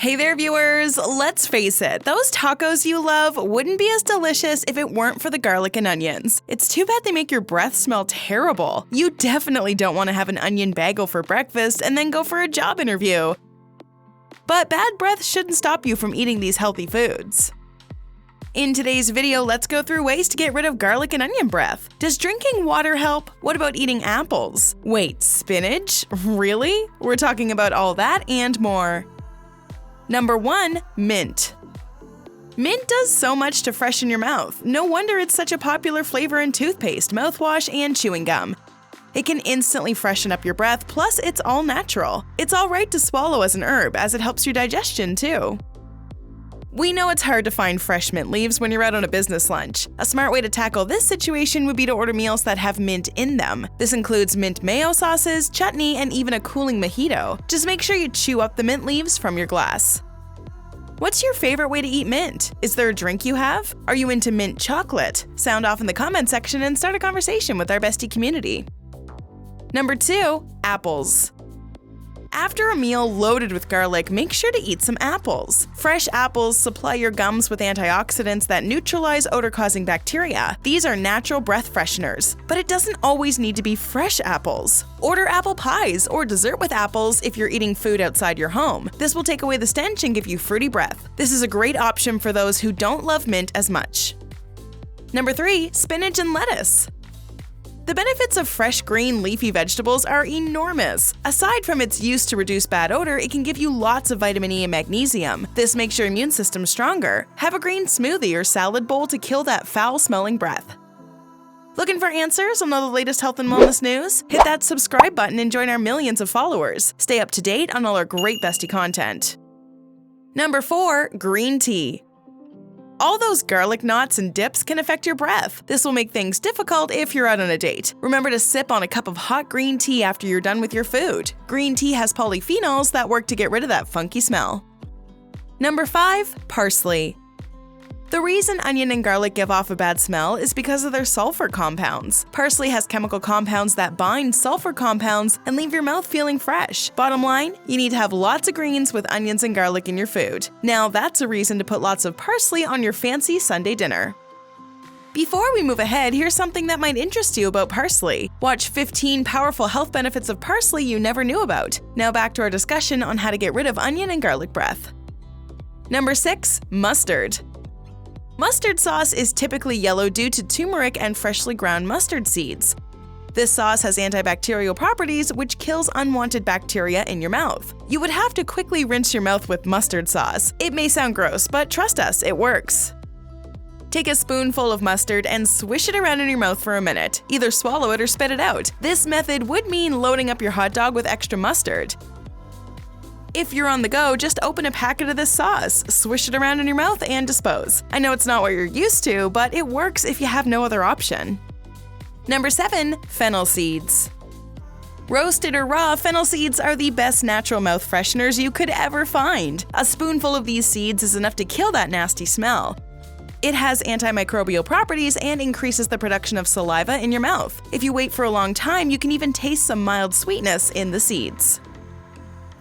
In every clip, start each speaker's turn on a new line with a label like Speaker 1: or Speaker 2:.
Speaker 1: Hey there, viewers! Let's face it, those tacos you love wouldn't be as delicious if it weren't for the garlic and onions. It's too bad they make your breath smell terrible. You definitely don't want to have an onion bagel for breakfast and then go for a job interview. But bad breath shouldn't stop you from eating these healthy foods. In today's video, let's go through ways to get rid of garlic and onion breath. Does drinking water help? What about eating apples? Wait, spinach? Really? We're talking about all that and more. Number 1. Mint. Mint does so much to freshen your mouth. No wonder it's such a popular flavor in toothpaste, mouthwash, and chewing gum. It can instantly freshen up your breath, plus it's all natural. It's alright to swallow as an herb, as it helps your digestion too. We know it's hard to find fresh mint leaves when you're out on a business lunch. A smart way to tackle this situation would be to order meals that have mint in them. This includes mint mayo sauces, chutney, and even a cooling mojito. Just make sure you chew up the mint leaves from your glass. What's your favorite way to eat mint? Is there a drink you have? Are you into mint chocolate? Sound off in the comment section and start a conversation with our Bestie community. Number 2. Apples. After a meal loaded with garlic, make sure to eat some apples. Fresh apples supply your gums with antioxidants that neutralize odor-causing bacteria. These are natural breath fresheners, but it doesn't always need to be fresh apples. Order apple pies or dessert with apples if you're eating food outside your home. This will take away the stench and give you fruity breath. This is a great option for those who don't love mint as much. Number 3. Spinach and lettuce. The benefits of fresh green leafy vegetables are enormous. Aside from its use to reduce bad odor, it can give you lots of vitamin E and magnesium. This makes your immune system stronger. Have a green smoothie or salad bowl to kill that foul-smelling breath. Looking for answers on all the latest health and wellness news? Hit that subscribe button and join our millions of followers. Stay up to date on all our great Bestie content. Number 4. Green tea. All those garlic knots and dips can affect your breath. This will make things difficult if you're out on a date. Remember to sip on a cup of hot green tea after you're done with your food. Green tea has polyphenols that work to get rid of that funky smell. Number 5. Parsley. The reason onion and garlic give off a bad smell is because of their sulfur compounds. Parsley has chemical compounds that bind sulfur compounds and leave your mouth feeling fresh. Bottom line, you need to have lots of greens with onions and garlic in your food. Now that's a reason to put lots of parsley on your fancy Sunday dinner. Before we move ahead, here's something that might interest you about parsley. Watch 15 powerful health benefits of parsley you never knew about. Now back to our discussion on how to get rid of onion and garlic breath. Number 6. Mustard. Mustard sauce is typically yellow due to turmeric and freshly ground mustard seeds. This sauce has antibacterial properties which kills unwanted bacteria in your mouth. You would have to quickly rinse your mouth with mustard sauce. It may sound gross, but trust us, it works. Take a spoonful of mustard and swish it around in your mouth for a minute. Either swallow it or spit it out. This method would mean loading up your hot dog with extra mustard. If you're on the go, just open a packet of this sauce, swish it around in your mouth, and dispose. I know it's not what you're used to, but it works if you have no other option. Number 7. Fennel Seeds. Roasted or raw, fennel seeds are the best natural mouth fresheners you could ever find. A spoonful of these seeds is enough to kill that nasty smell. It has antimicrobial properties and increases the production of saliva in your mouth. If you wait for a long time, you can even taste some mild sweetness in the seeds.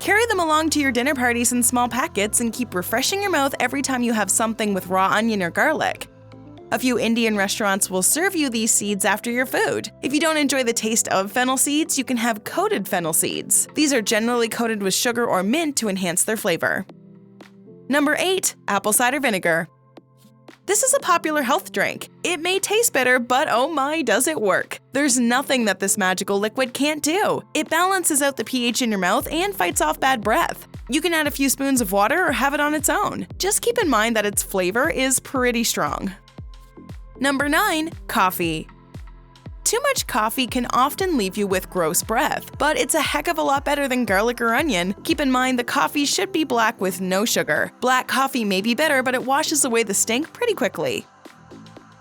Speaker 1: Carry them along to your dinner parties in small packets and keep refreshing your mouth every time you have something with raw onion or garlic. A few Indian restaurants will serve you these seeds after your food. If you don't enjoy the taste of fennel seeds, you can have coated fennel seeds. These are generally coated with sugar or mint to enhance their flavor. Number 8. Apple cider vinegar. This is a popular health drink. It may taste bitter, but oh my, does it work. There's nothing that this magical liquid can't do. It balances out the pH in your mouth and fights off bad breath. You can add a few spoons of water or have it on its own. Just keep in mind that its flavor is pretty strong. Number 9. Coffee. Too much coffee can often leave you with gross breath, but it's a heck of a lot better than garlic or onion. Keep in mind the coffee should be black with no sugar. Black coffee may be bitter, but it washes away the stink pretty quickly.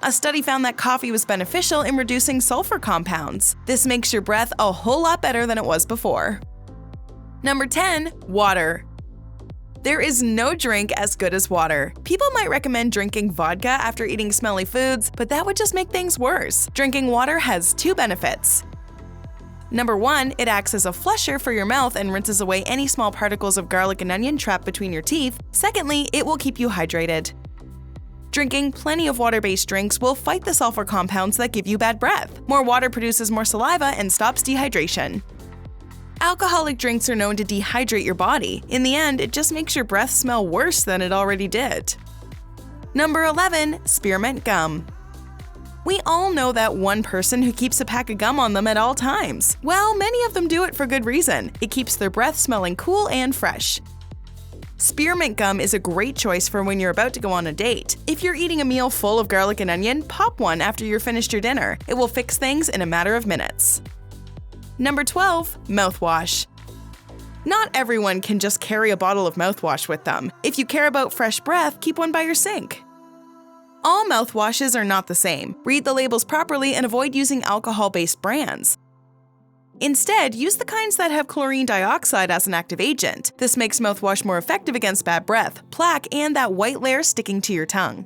Speaker 1: A study found that coffee was beneficial in reducing sulfur compounds. This makes your breath a whole lot better than it was before. Number 10. Water. There is no drink as good as water. People might recommend drinking vodka after eating smelly foods, but that would just make things worse. Drinking water has 2 benefits. Number 1, it acts as a flusher for your mouth and rinses away any small particles of garlic and onion trapped between your teeth. Secondly, it will keep you hydrated. Drinking plenty of water-based drinks will fight the sulfur compounds that give you bad breath. More water produces more saliva and stops dehydration. Alcoholic drinks are known to dehydrate your body. In the end, it just makes your breath smell worse than it already did. Number 11, Spearmint Gum. We all know that one person who keeps a pack of gum on them at all times. Well, many of them do it for good reason. It keeps their breath smelling cool and fresh. Spearmint gum is a great choice for when you're about to go on a date. If you're eating a meal full of garlic and onion, pop one after you're finished your dinner. It will fix things in a matter of minutes. Number 12, mouthwash. Not everyone can just carry a bottle of mouthwash with them. If you care about fresh breath, keep one by your sink. All mouthwashes are not the same. Read the labels properly and avoid using alcohol-based brands. Instead, use the kinds that have chlorine dioxide as an active agent. This makes mouthwash more effective against bad breath, plaque, and that white layer sticking to your tongue.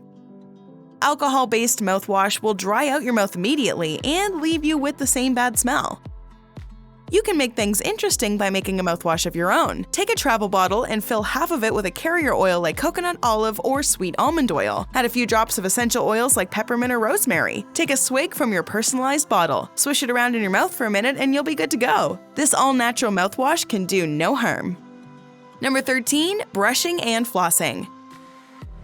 Speaker 1: Alcohol-based mouthwash will dry out your mouth immediately and leave you with the same bad smell. You can make things interesting by making a mouthwash of your own. Take a travel bottle and fill half of it with a carrier oil like coconut, olive, or sweet almond oil. Add a few drops of essential oils like peppermint or rosemary. Take a swig from your personalized bottle. Swish it around in your mouth for a minute and you'll be good to go. This all-natural mouthwash can do no harm. Number 13, brushing and flossing.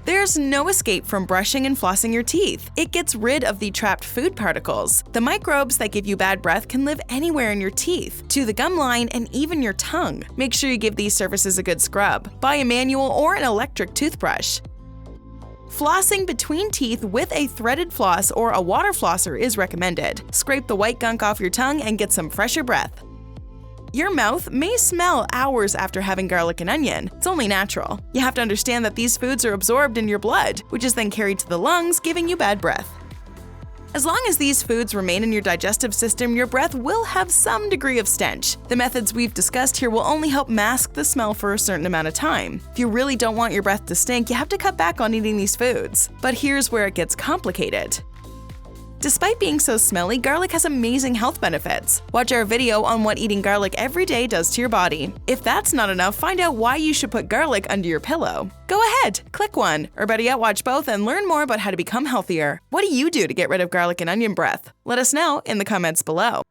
Speaker 1: There's no escape from brushing and flossing your teeth. It gets rid of the trapped food particles. The microbes that give you bad breath can live anywhere in your teeth, to the gum line, and even your tongue. Make sure you give these surfaces a good scrub. Buy a manual or an electric toothbrush. Flossing between teeth with a threaded floss or a water flosser is recommended. Scrape the white gunk off your tongue and get some fresher breath. Your mouth may smell hours after having garlic and onion. It's only natural. You have to understand that these foods are absorbed in your blood, which is then carried to the lungs, giving you bad breath. As long as these foods remain in your digestive system, your breath will have some degree of stench. The methods we've discussed here will only help mask the smell for a certain amount of time. If you really don't want your breath to stink, you have to cut back on eating these foods. But here's where it gets complicated. Despite being so smelly, garlic has amazing health benefits. Watch our video on what eating garlic every day does to your body. If that's not enough, find out why you should put garlic under your pillow. Go ahead, click one, or better yet, watch both and learn more about how to become healthier. What do you do to get rid of garlic and onion breath? Let us know in the comments below.